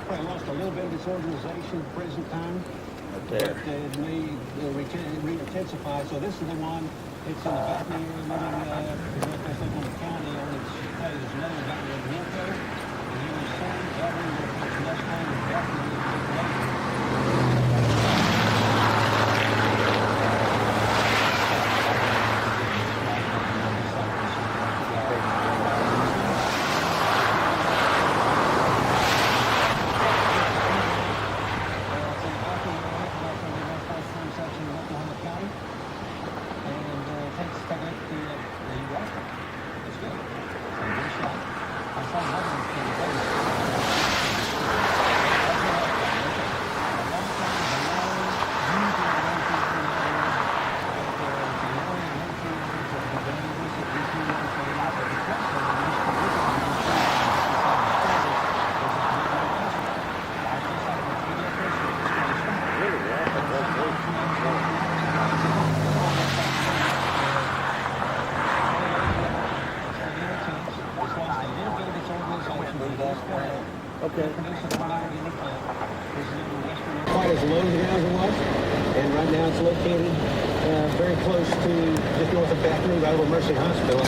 probably lost a little bit of its organization at the present time. Right there. But it may re-intensify. So this is the one. It's in the back area, northwest Oklahoma County. On its there's another back near Wilco. And you will see that one with its Mustang is definitely a big lake. Okay. Quite as low as it was, and right now it's located very close to just north of Baton Rouge, Iowa Mercy Hospital.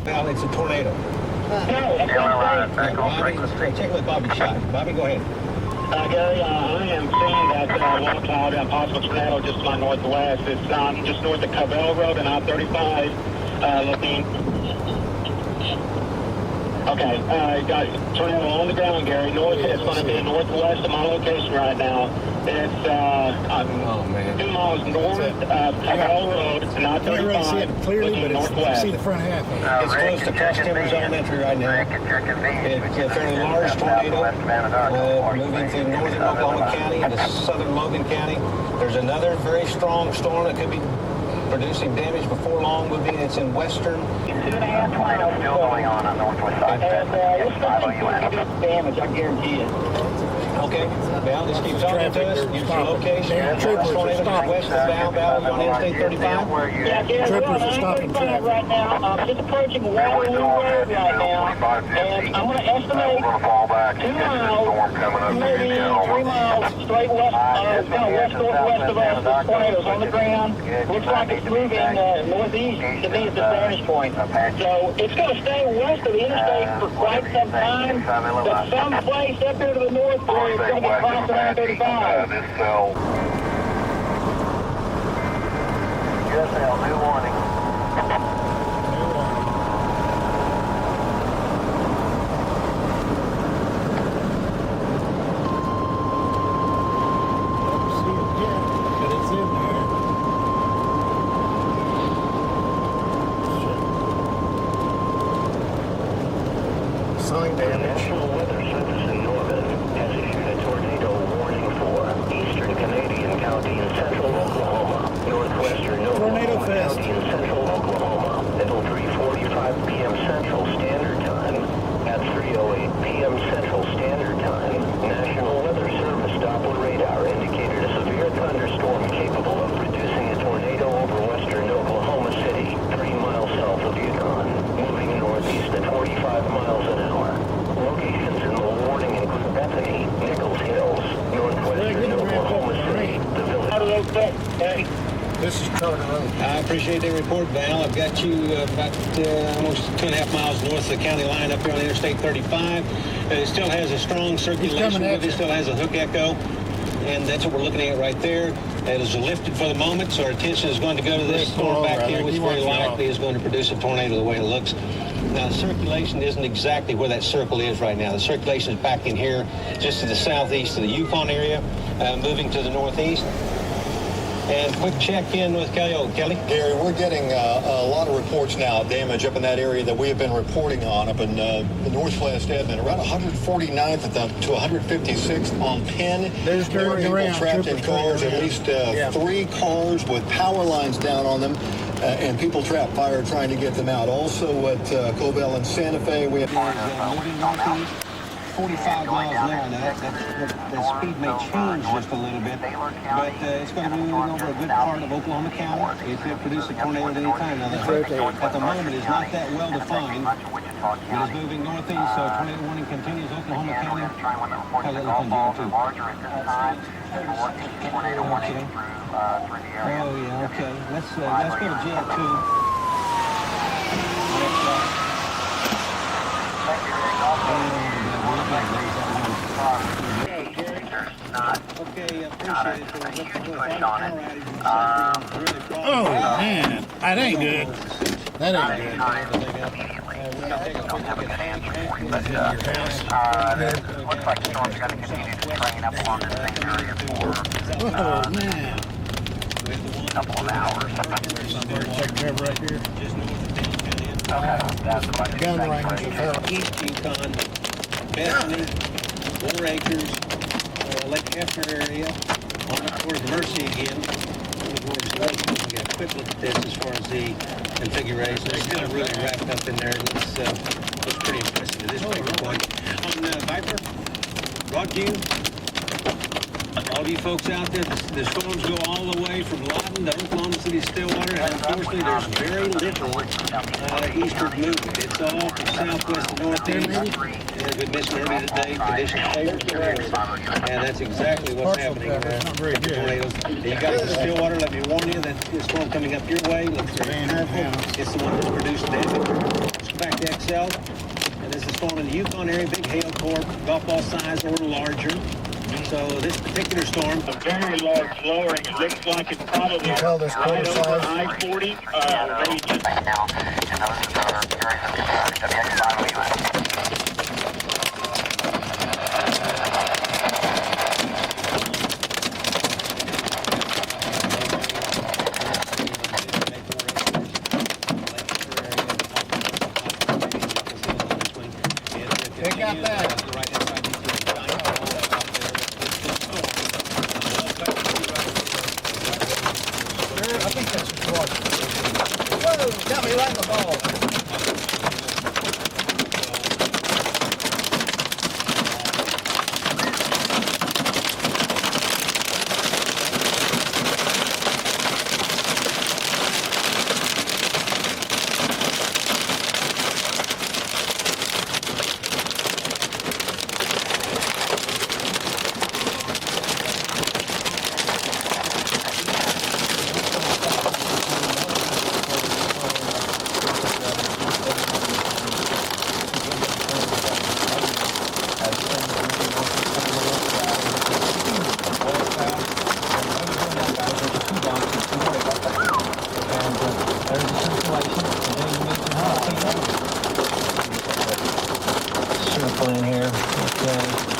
Well, it's a tornado. Check with Bobby Shot. Bobby, go ahead. Gary, I am seeing that water cloud and possible tornado just to my northwest. It's just north of Cavell Road and I-35 looking. Okay, got tornado on the ground, Gary. It's going to be northwest of my location right now. It's 2 miles north of Cavell Road and I-35. Can't really see it clearly, but northwest. See the front half. It's close to Cross Timbers Elementary right now. It's a fairly large tornado moving through northern Oklahoma County into southern Logan County. There's another very strong storm that could be producing damage before long. It's in western. 2.5 tornadoes still going on northwest side. And it's going to do damage, I guarantee it. Okay, Val, just keep talking to us. Use your location. Troopers are stopping. West of Val on Interstate 35. Yeah, Troopers are stopping traffic right now. I'm just approaching Waterloo Road right now, and I'm going to estimate 2 miles, maybe 3 miles straight west, kind of west-northwest of us. This tornado's on the ground. Looks like it's moving northeast to be at the vantage point. So it's going to stay west of the interstate for quite some time, but someplace up here to the north where it's going to get crossed on I-35. Yes, Al, new warning. See it yet, but it's in there. Sign The damage. National Weather Service in Northern has issued a tornado warning for eastern Canadian County and central Oklahoma, northwestern Tornado Oklahoma Fest. County and central Oklahoma until 3:45 p.m. Central Standard Time. At 3:08 p.m. Central Standard Time, National Weather Service Doppler radar indicated a severe thunderstorm capable of producing a tornado over western Oklahoma City, 3 miles south of Yukon, moving northeast at 45 miles an hour. Locations in the warning include Bethany, Nichols Hills, northwestern Oklahoma City, the village. This is Carter Road. I appreciate the report, Val. I've got you about almost 2.5 miles north of the county line up here on Interstate 35. It still has a strong circulation. It still has a hook echo, and that's what we're looking at right there. It is lifted for the moment, so our attention is going to go to this storm back here, which very likely is going to produce a tornado the way it looks. Now, the circulation isn't exactly where that circle is right now. The circulation is back in here, just to the southeast of the Yukon area, moving to the northeast. And quick check-in with Kelly. Oh, Kelly? Gary, we're getting a lot of reports now of damage up in that area that we have been reporting on up in the northwest Edmond, around 149th to 156th on Penn. There's there are turning people around. trapped in cars, at least 3 cars with power lines down on them. and people trap fire trying to get them out. Also at Cobell and Santa Fe, we have... Moving northeast, 45 miles an hour. Now, the speed may change just a little bit, but it's going to be moving over a good part of Oklahoma County. It could produce a tornado at any time. Now, the hurricane at the moment is not that well defined. It is moving northeast, so tornado warning continues. Oklahoma County. How that look on too? Okay. Oh, yeah, okay. Let's go to GL2. Okay, appreciate it. Oh, man. That ain't good. That ain't good. Looks like the storm's going to continue to train up along the same area for Oh, man. a couple of hours. Check cover right here. That's Gun range. East Yukon, Bethany, 4 Acres, Lake Hefner area, on towards Mercy again. Towards Lake, we got a quick look at this as far as the configuration. It's kind of really wrapped up in there. Looks pretty impressive at this particular point. On Viper, brought to you, all of you folks out there, the storms go all the way from Lawton to Oklahoma City, Stillwater, and unfortunately there's very little eastward movement. It's all from southwest to northeast. As we mentioned earlier today, conditions favor tornadoes, and that's exactly what's happening around tornadoes. You guys in Stillwater, let me warn you that the storm coming up your way, let's be careful. It's the one that's produced damage. Let's go back to XL. And this is a storm in the Yukon area, big hail core, golf ball size or larger. So this particular storm, A very large lowering. It looks like it's probably Tell this right quarter over size. I-40. Maybe just now, and those are areas of WX5 They got that. I think that's a quarter. Whoa, got me right in the ball. circle in here. Okay.